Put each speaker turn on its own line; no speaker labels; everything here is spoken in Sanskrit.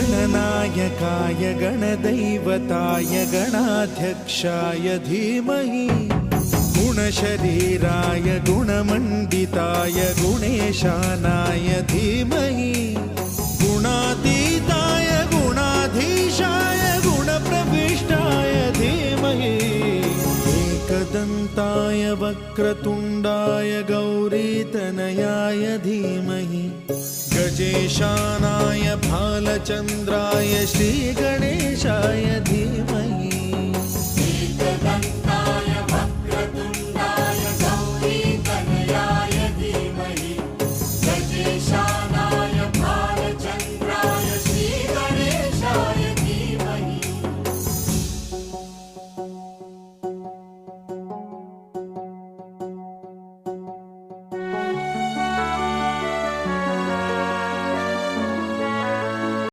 गणनायकाय गणदैवताय गणाध्यक्षाय धीमहि गुणशरीराय गुणमण्डिताय गुणेशानाय धीमहि गुणातीताय गुणाधीशाय गुणप्रविष्टाय धीमहि एकदन्ताय वक्रतुण्डाय गौरीतनयाय धीमहि गजेशानाय भालचन्द्राय श्रीगणेशाय धीमहि